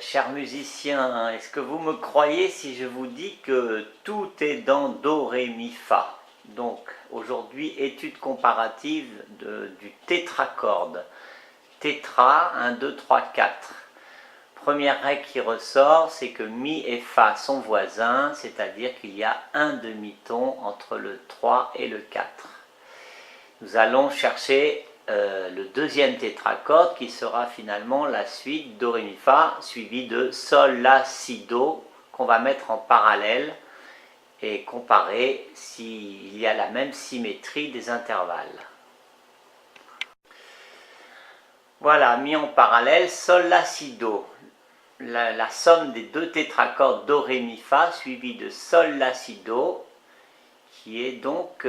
Chers musiciens, est-ce que vous me croyez si je vous dis que tout est dans Do, Ré, Mi, Fa? Donc aujourd'hui, étude comparative du tétracorde. Tétra, 1, 2, 3, 4. Première règle qui ressort, c'est que Mi et Fa sont voisins, c'est-à-dire qu'il y a un demi-ton entre le 3 et le 4. Nous allons chercher le deuxième tétracorde qui sera finalement la suite Do, Ré, Mi, Fa suivi de Sol, La, Si, Do qu'on va mettre en parallèle et comparer s'il y a la même symétrie des intervalles. Voilà, mis en parallèle Sol, La, Si, Do. La somme des deux tétracordes Do, Ré, Mi, Fa suivi de Sol, La, Si, Do qui est donc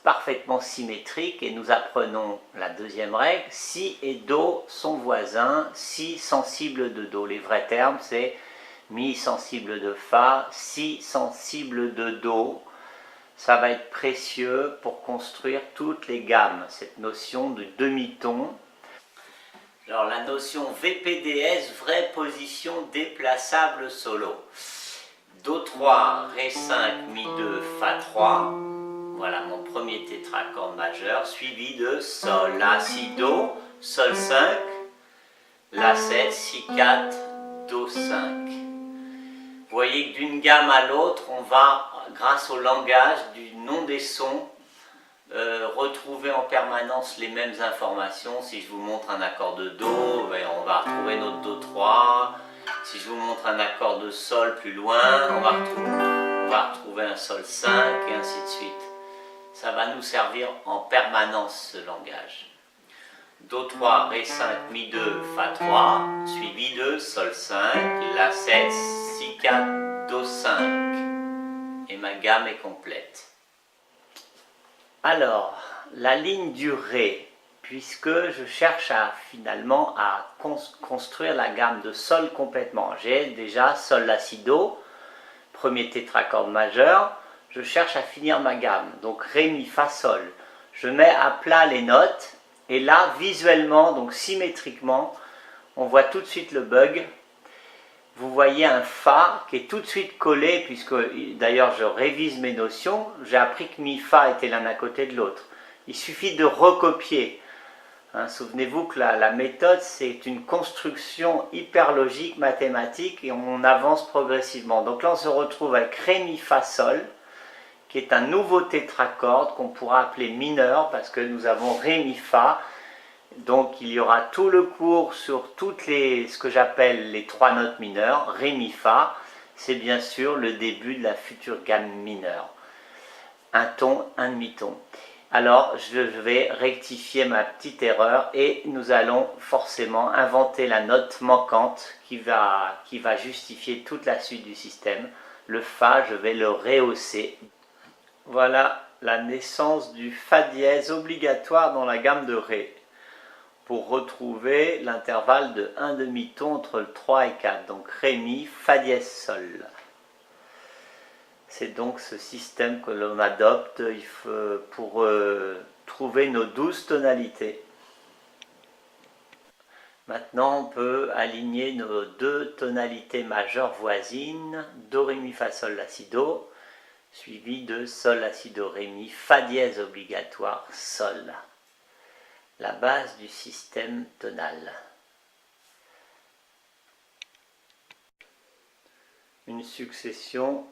parfaitement symétrique, et nous apprenons la deuxième règle, Si et Do sont voisins, Si sensible de Do. Les vrais termes, c'est Mi sensible de Fa, Si sensible de Do. Ça va être précieux pour construire toutes les gammes, cette notion de demi-ton. Alors la notion VPDS, vraie position déplaçable solo. Do 3, Ré 5, Mi 2, Fa 3. Voilà mon premier tétracorde majeur, suivi de Sol, La, Si, Do, Sol 5, La 7, Si 4, Do 5. Vous voyez que d'une gamme à l'autre, on va, grâce au langage du nom des sons, retrouver en permanence les mêmes informations. Si je vous montre un accord de Do, on va retrouver notre Do 3. Si je vous montre un accord de Sol plus loin, on va retrouver un Sol 5 et ainsi de suite. Ça va nous servir en permanence ce langage. Do 3, Ré 5, Mi 2, Fa 3, suivi de Sol 5, La 7, Si 4, Do 5. Et ma gamme est complète. Alors, la ligne du Ré, puisque je cherche finalement à construire la gamme de Sol complètement. J'ai déjà Sol, La, Si, Do, premier tétracorde majeur. Je cherche à finir ma gamme, donc Ré, Mi, Fa, Sol. Je mets à plat les notes, et là, visuellement, donc symétriquement, on voit tout de suite le bug. Vous voyez un Fa qui est tout de suite collé, puisque d'ailleurs je révise mes notions, j'ai appris que Mi, Fa étaient l'un à côté de l'autre. Il suffit de recopier. Hein, souvenez-vous que la méthode, c'est une construction hyper logique, mathématique, et on avance progressivement. Donc là, on se retrouve avec Ré, Mi, Fa, Sol, qui est un nouveau tétracorde qu'on pourra appeler mineur, parce que nous avons Ré, Mi, Fa. Donc il y aura tout le cours sur ce que j'appelle les trois notes mineures. Ré, Mi, Fa, c'est bien sûr le début de la future gamme mineure. Un ton, un demi-ton. Alors je vais rectifier ma petite erreur et nous allons forcément inventer la note manquante qui va justifier toute la suite du système. Le Fa, je vais le rehausser. Voilà la naissance du Fa dièse obligatoire dans la gamme de Ré, pour retrouver l'intervalle de 1 demi-ton entre le 3 et 4. Donc Ré, Mi, Fa dièse, Sol. C'est donc ce système que l'on adopte pour trouver nos 12 tonalités. Maintenant, on peut aligner nos deux tonalités majeures voisines, Do, Ré, Mi, Fa, Sol, La, Si, Do, suivi de Sol, La, Si, Do, Ré, Mi, Fa dièse obligatoire, Sol. La base du système tonal. Une succession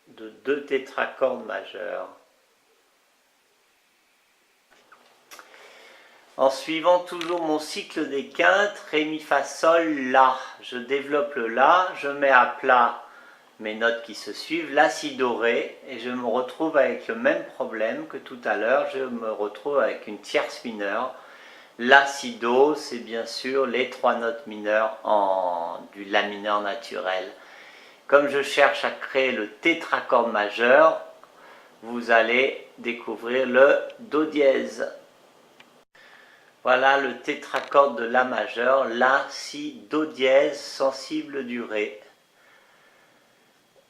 de deux tétracordes majeurs. En suivant toujours mon cycle des quintes, Ré, Mi, Fa, Sol, La. Je développe le La, je mets à plat mes notes qui se suivent, La, Si, Do, Ré, et je me retrouve avec le même problème que tout à l'heure, je me retrouve avec une tierce mineure. La, Si, Do, c'est bien sûr les trois notes mineures du La mineur naturel. Comme je cherche à créer le tétracorde majeur, vous allez découvrir le Do dièse. Voilà le tétracorde de La majeur, La, Si, Do dièse, sensible du Ré.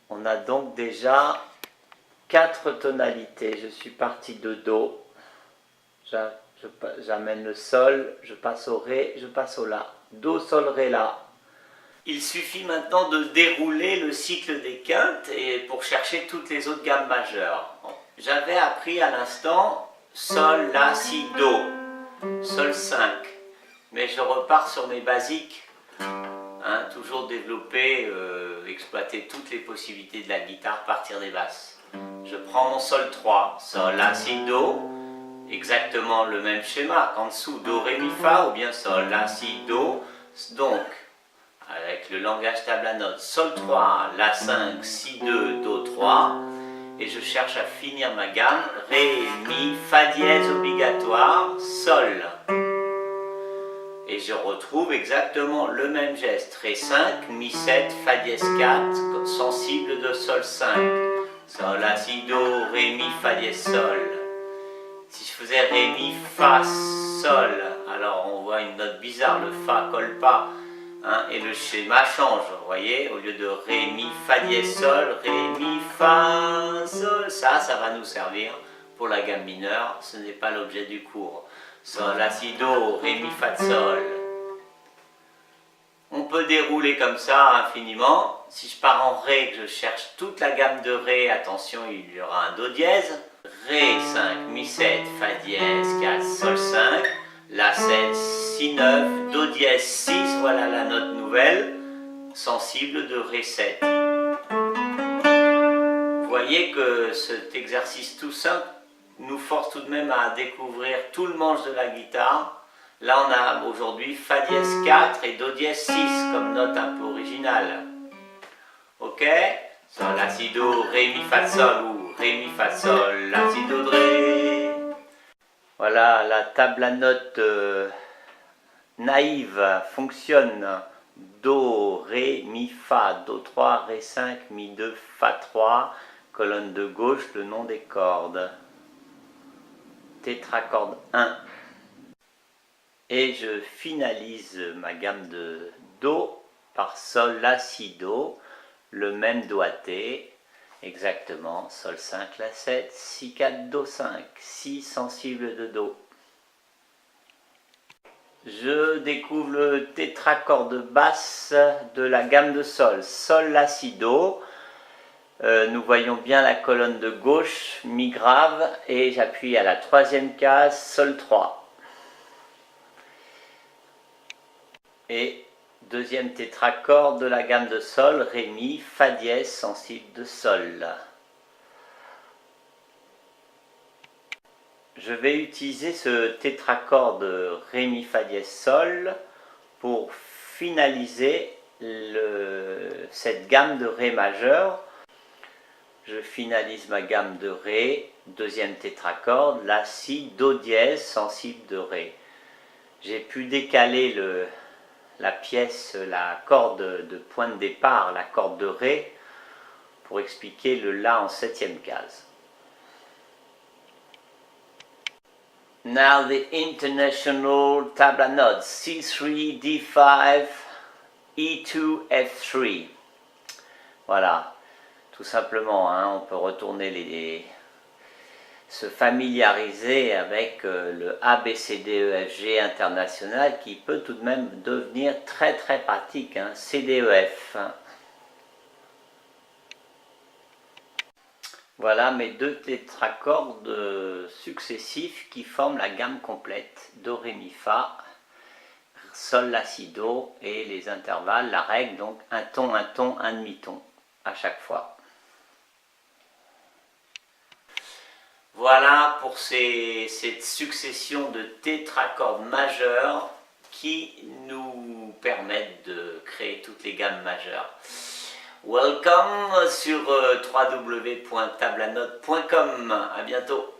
On a donc déjà 4 tonalités. Je suis parti de Do, j'amène le Sol, je passe au Ré, je passe au La. Do, Sol, Ré, La. Il suffit maintenant de dérouler le cycle des quintes et pour chercher toutes les autres gammes majeures. J'avais appris à l'instant Sol, La, Si, Do, Sol 5, mais je repars sur mes basiques. Toujours développer, exploiter toutes les possibilités de la guitare, partir des basses. Je prends mon Sol 3, Sol, La, Si, Do, exactement le même schéma qu'en dessous, Do, Ré, Mi, Fa, ou bien Sol, La, Si, Do, donc avec le langage table à notes, Sol 3, La 5, Si 2, Do 3, et je cherche à finir ma gamme, Ré, Mi, Fa dièse obligatoire, Sol. Et je retrouve exactement le même geste, Ré 5, Mi 7, Fa dièse 4, sensible de Sol 5. Sol, La, Si, Do, Ré, Mi, Fa dièse, Sol. Si je faisais Ré, Mi, Fa, Sol, alors on voit une note bizarre, le Fa colle pas, et le schéma change, vous voyez, au lieu de Ré, Mi, Fa dièse, Sol, Ré, Mi, Fa, Sol, ça va nous servir pour la gamme mineure, ce n'est pas l'objet du cours. Sol, La, Si, Do, Ré, Mi, Fa, Sol. On peut dérouler comme ça infiniment. Si je pars en Ré, que je cherche toute la gamme de Ré, attention, il y aura un Do dièse. Ré 5, Mi 7, Fa dièse 4, Sol 5, La 7, Si 9, Do dièse 6, voilà la note nouvelle, sensible de Ré 7. Vous voyez que cet exercice tout simple nous force tout de même à découvrir tout le manche de la guitare. Là on a aujourd'hui Fa dièse 4 et Do dièse 6 comme note un peu originale. Ok? Sol, La, Si, Do, Ré, Mi, Fa, Sol ou Ré, Mi, Fa, Sol, La, Si, Do, Ré. Voilà, la table à notes naïve fonctionne. Do, Ré, Mi, Fa, Do 3, Ré 5, Mi 2, Fa 3. Colonne de gauche, le nom des cordes. Tétracorde 1. Et je finalise ma gamme de Do par Sol, La, Si, Do. Le même doigté, exactement, Sol 5, La 7, Si 4, Do 5, Si sensible de Do. Je découvre le tétracorde basse de la gamme de Sol, Sol, La, Si, Do. Nous voyons bien la colonne de gauche, Mi grave, et j'appuie à la troisième case, Sol 3. Et deuxième tétracorde de la gamme de Sol, Ré, Mi, Fa dièse sensible de Sol. Je vais utiliser ce tétracorde Ré, Mi, Fa dièse, Sol pour finaliser cette gamme de Ré majeur. Je finalise ma gamme de Ré, deuxième tétracorde, La, Si, Do dièse sensible de Ré. J'ai pu décaler la pièce, la corde de point de départ, la corde de Ré, pour expliquer le La en septième case. Now the international tabla notes C3, D5, E2, F3. Voilà, tout simplement, on peut retourner se familiariser avec le A, B, C, D, E, F, G international qui peut tout de même devenir très très pratique, C, D, E, F. Voilà mes deux tétracordes successifs qui forment la gamme complète Do, Ré, Mi, Fa, Sol, La, Si, Do et les intervalles, la règle, donc un ton, un demi-ton à chaque fois. Voilà pour cette succession de tétracordes majeurs qui nous permettent de créer toutes les gammes majeures. Welcome sur www.tablanote.com. À bientôt.